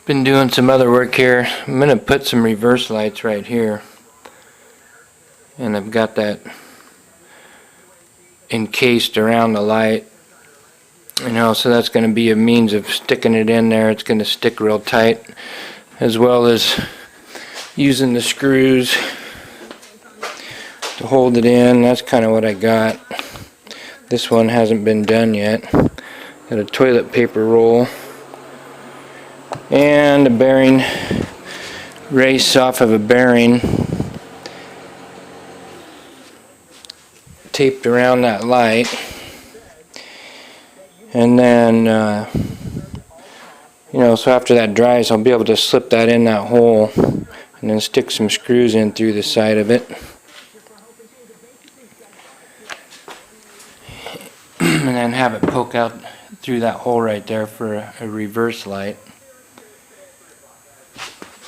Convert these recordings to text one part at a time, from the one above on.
Been doing some other work here. I'm going to put some reverse lights right here, and I've got that encased around the light, so that's going to be a means of sticking it in there. It's going to stick real tight, as well as using the screws to hold it in. That's kind of what I got. This one hasn't been done yet. Got a toilet paper roll and a bearing race off of a bearing taped around that light, and then so after that dries, I'll be able to slip that in that hole and then stick some screws in through the side of it, and then have it poke out through that hole right there for a reverse light.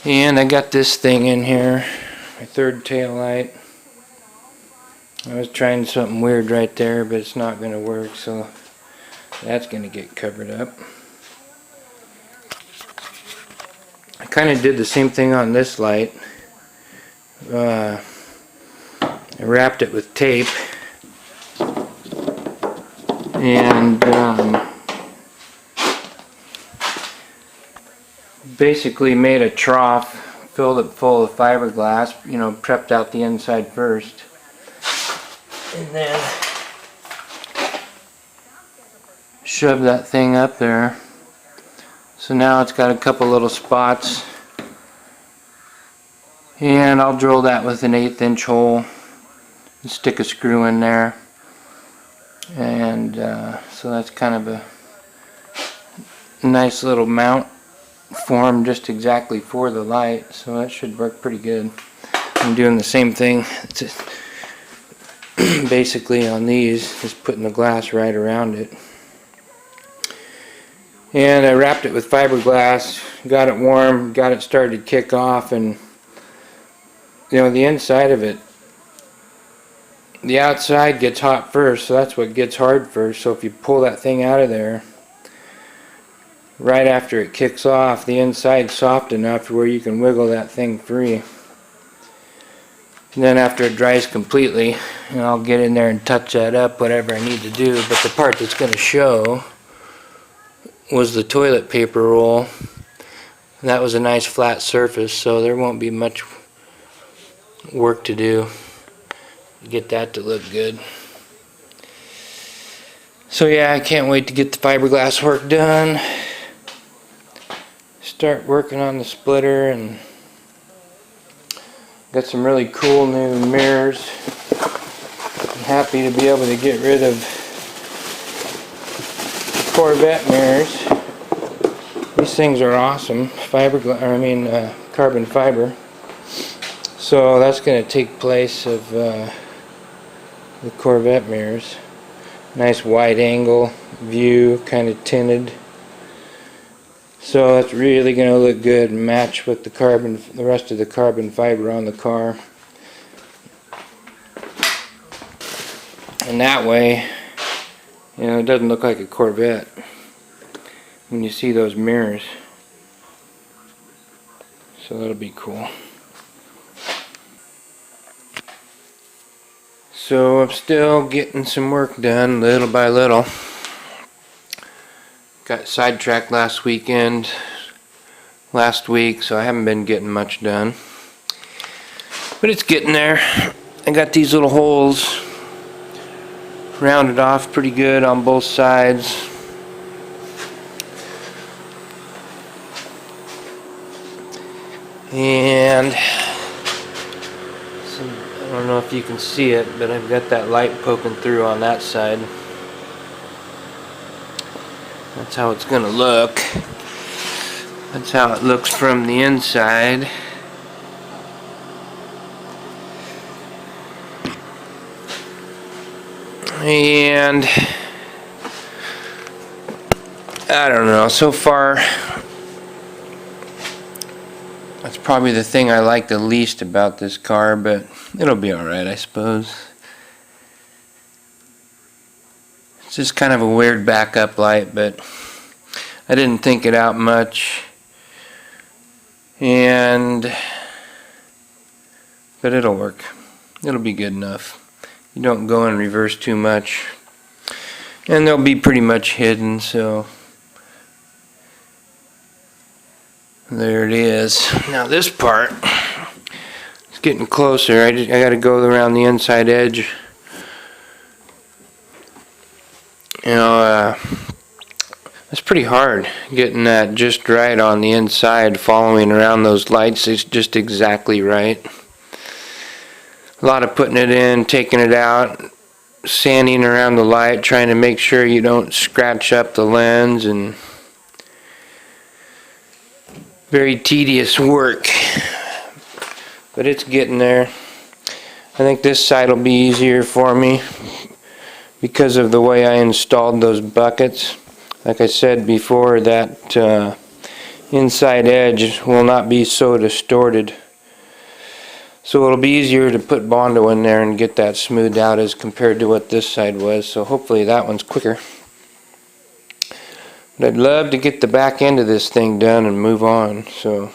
And I got this thing in here, my third tail light. I was trying something weird right there, but it's not going to work, so that's going to get covered up. I kind of did the same thing on this light. I wrapped it with tape and basically made a trough, filled it full of fiberglass, prepped out the inside first, and then shoved that thing up there. So now it's got a couple little spots, and I'll drill that with an 1/8 inch hole and stick a screw in there, and so that's kind of a nice little mount formed just exactly for the light, so that should work pretty good. I'm doing the same thing basically on these, just putting the glass right around it. And I wrapped it with fiberglass, got it warm, got it started to kick off, and the inside of it, the outside gets hot first, so that's what gets hard first. So if you pull that thing out of there right after it kicks off, the inside's soft enough where you can wiggle that thing free. And then after it dries completely, I'll get in there and touch that up, whatever I need to do. But the part that's going to show was the toilet paper roll. And that was a nice flat surface, so there won't be much work to do to get that to look good. So yeah, I can't wait to get the fiberglass work done. Start working on the splitter, and got some really cool new mirrors. I'm happy to be able to get rid of the Corvette mirrors. These things are awesome. Carbon fiber. So that's going to take place of the Corvette mirrors. Nice wide angle view, kind of tinted. So it's really going to look good and match with the rest of the carbon fiber on the car. And that way, it doesn't look like a Corvette when you see those mirrors. So that'll be cool. So I'm still getting some work done little by little. Got sidetracked last week, so I haven't been getting much done. But it's getting there. I got these little holes rounded off pretty good on both sides. And I don't know if you can see it, but I've got that light poking through on that side. That's how it's going to look. That's how it looks from the inside. And I don't know, so far that's probably the thing I like the least about this car, but it'll be alright, I suppose. It's just kind of a weird backup light, but I didn't think it out much. But it'll work. It'll be good enough. You don't go in reverse too much. And they'll be pretty much hidden, so there it is. Now this part, it's getting closer. I got to go around the inside edge. You know, it's pretty hard getting that just right on the inside, following around those lights. It's just exactly right. A lot of putting it in, taking it out, sanding around the light, trying to make sure you don't scratch up the lens, and very tedious work, but it's getting there. I think this side will be easier for me because of the way I installed those buckets. Like I said before, that inside edge will not be so distorted, so it'll be easier to put Bondo in there and get that smoothed out as compared to what this side was. So hopefully that one's quicker. But I'd love to get the back end of this thing done and move on, so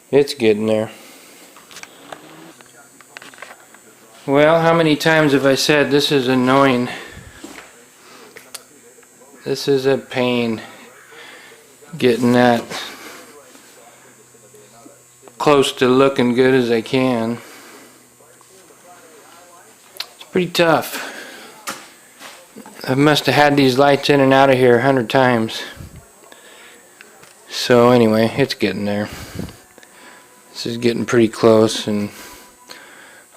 it's getting there. Well, how many times have I said this is annoying? This is a pain, getting that close to looking good as I can. It's pretty tough. I must have had these lights in and out of here 100 times. So anyway, it's getting there. This is getting pretty close, and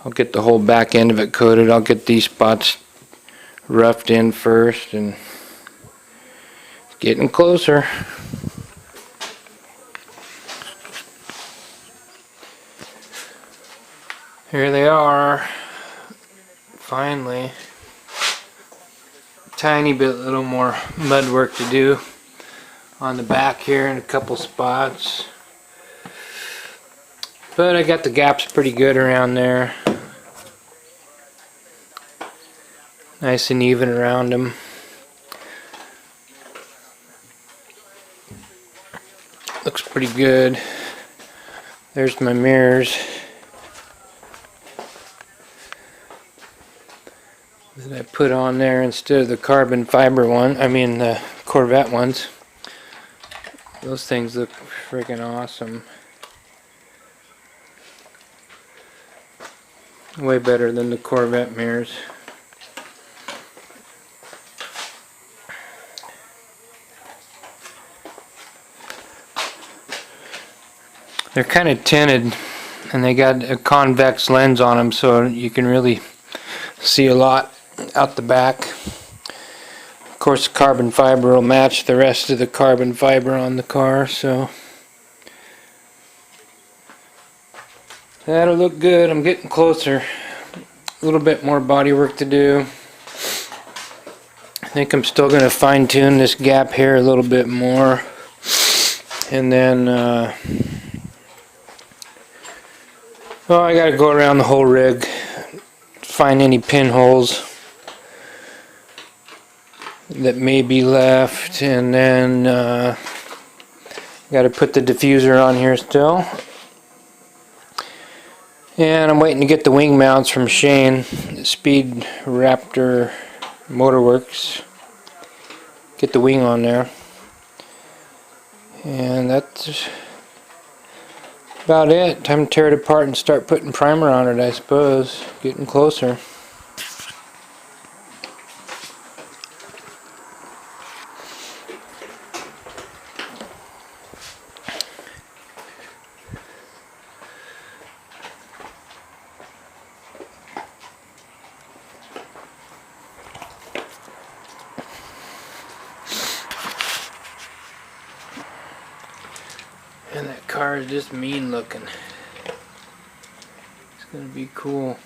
I'll get the whole back end of it coated. I'll get these spots roughed in first, and it's getting closer. Here they are, finally. Tiny bit, little more mud work to do on the back here in a couple spots, but I got the gaps pretty good around there, nice and even around them. Looks pretty good. There's my mirrors that I put on there instead of the carbon fiber one, the Corvette ones. Those things look freaking awesome. Way better than the Corvette mirrors. They're kind of tinted, and they got a convex lens on them, so you can really see a lot out the back. Of course, the carbon fiber will match the rest of the carbon fiber on the car, so that'll look good. I'm getting closer. A little bit more body work to do. I think I'm still going to fine tune this gap here a little bit more, and then I got to go around the whole rig, find any pinholes that may be left, and then got to put the diffuser on here still. And I'm waiting to get the wing mounts from Shane, Speed Raptor Motorworks. Get the wing on there, and that's about it. Time to tear it apart and start putting primer on it, I suppose. Getting closer. And that car is just mean looking. It's gonna be cool.